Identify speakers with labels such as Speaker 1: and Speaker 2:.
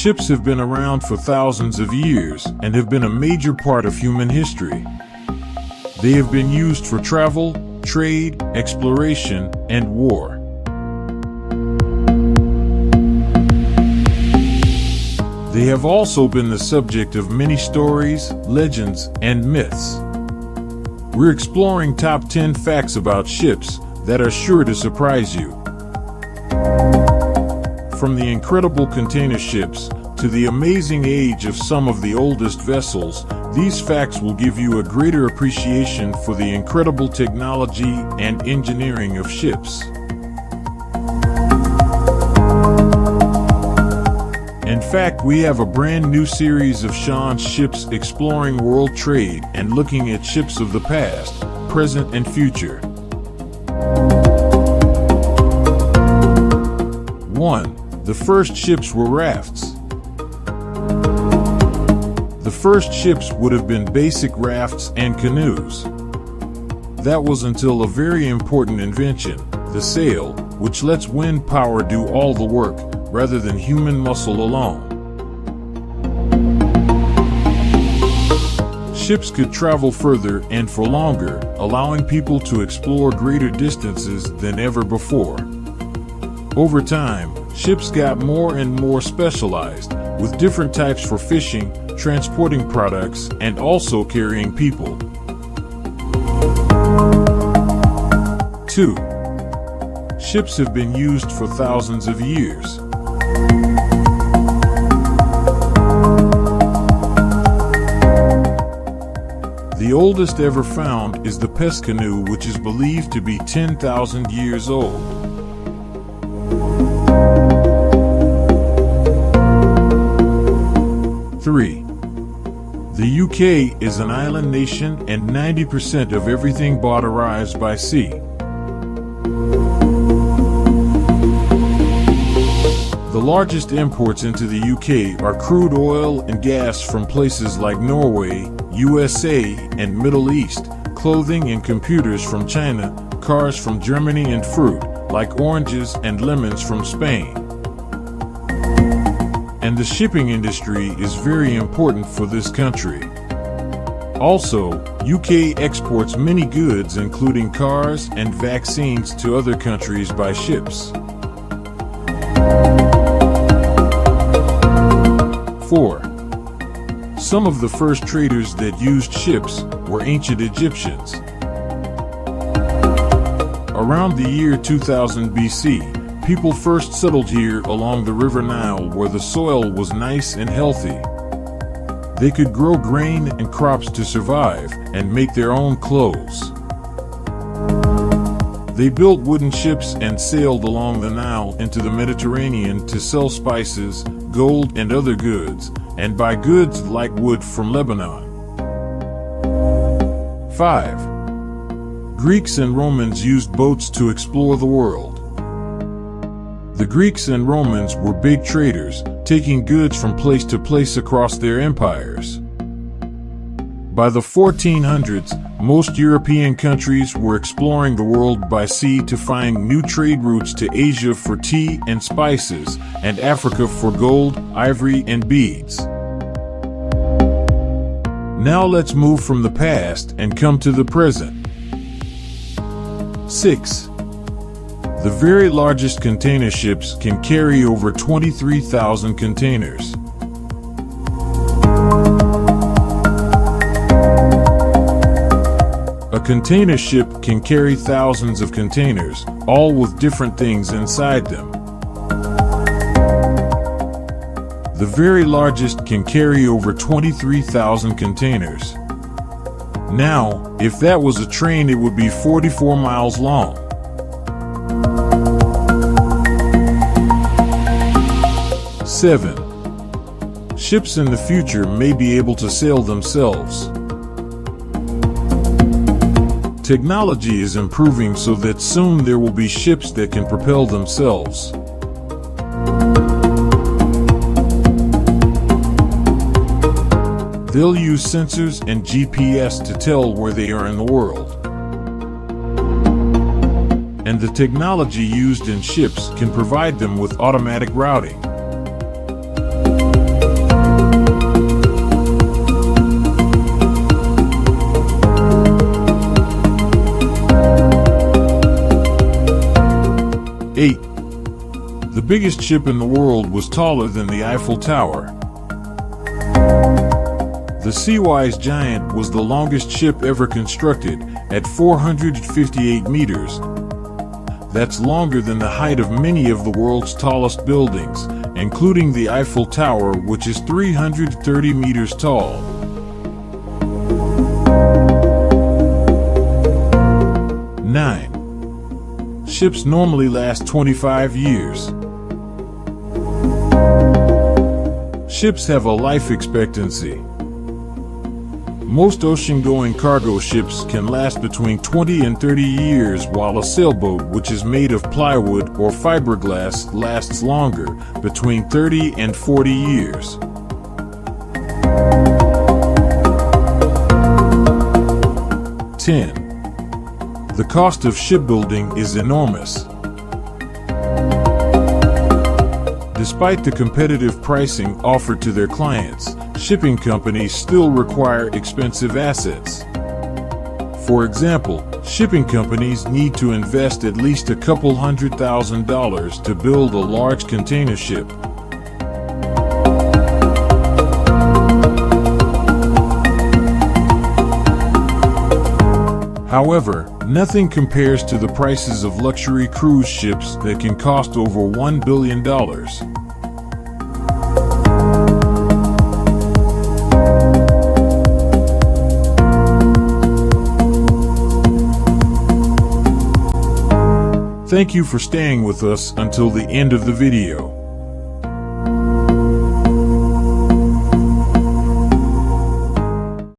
Speaker 1: Ships have been around for thousands of years and have been a major part of human history. They have been used for travel, trade, exploration, and war. They have also been the subject of many stories, legends, and myths. We're exploring top 10 facts about ships that are sure to surprise you. From the incredible container ships to the amazing age of some of the oldest vessels, these facts will give you a greater appreciation for the incredible technology and engineering of ships. In fact, we have a brand new series of Sean's ships exploring world trade and looking at ships of the past, present, and future. 1. The first ships were rafts. The first ships would have been basic rafts and canoes. That was until a very important invention, the sail, which lets wind power do all the work, rather than human muscle alone. Ships could travel further and for longer, allowing people to explore greater distances than ever before. Over time, ships got more and more specialized, with different types for fishing, transporting products, and also carrying people. 2. Ships have been used for thousands of years. The oldest ever found is the pest canoe, which is believed to be 10,000 years old. 3. The UK is an island nation and 90% of everything bought arrives by sea. The largest imports into the UK are crude oil and gas from places like Norway, USA, and Middle East, clothing and computers from China, cars from Germany, and fruit, like oranges and lemons, from Spain. And the shipping industry is very important for this country. Also, UK exports many goods including cars and vaccines to other countries by ships. 4. Some of the first traders that used ships were ancient Egyptians. Around the year 2000 BC, people first settled here along the River Nile, where the soil was nice and healthy. They could grow grain and crops to survive and make their own clothes. They built wooden ships and sailed along the Nile into the Mediterranean to sell spices, gold, and other goods, and buy goods like wood from Lebanon. 5. Greeks and Romans used boats to explore the world. The Greeks and Romans were big traders, taking goods from place to place across their empires. By the 1400s, most European countries were exploring the world by sea to find new trade routes to Asia for tea and spices, and Africa for gold, ivory, and beads. Now let's move from the past and come to the present. 6. The very largest container ships can carry over 23,000 containers. A container ship can carry thousands of containers, all with different things inside them. The very largest can carry over 23,000 containers. Now, if that was a train, it would be 44 miles long. 7. Ships in the future may be able to sail themselves. Technology is improving so that soon there will be ships that can propel themselves. They'll use sensors and GPS to tell where they are in the world. And the technology used in ships can provide them with automatic routing. 8. The biggest ship in the world was taller than the Eiffel Tower. The Seawise Giant was the longest ship ever constructed, at 458 meters. That's longer than the height of many of the world's tallest buildings, including the Eiffel Tower, which is 330 meters tall. 9. Ships normally last 25 years. Ships have a life expectancy. Most ocean-going cargo ships can last between 20 and 30 years, while a sailboat, which is made of plywood or fiberglass, lasts longer, between 30 and 40 years. 10. The cost of shipbuilding is enormous. Despite the competitive pricing offered to their clients, shipping companies still require expensive assets. For example, shipping companies need to invest at least a couple $100,000 to build a large container ship. However, nothing compares to the prices of luxury cruise ships that can cost over $1 billion. Thank you for staying with us until the end of the video.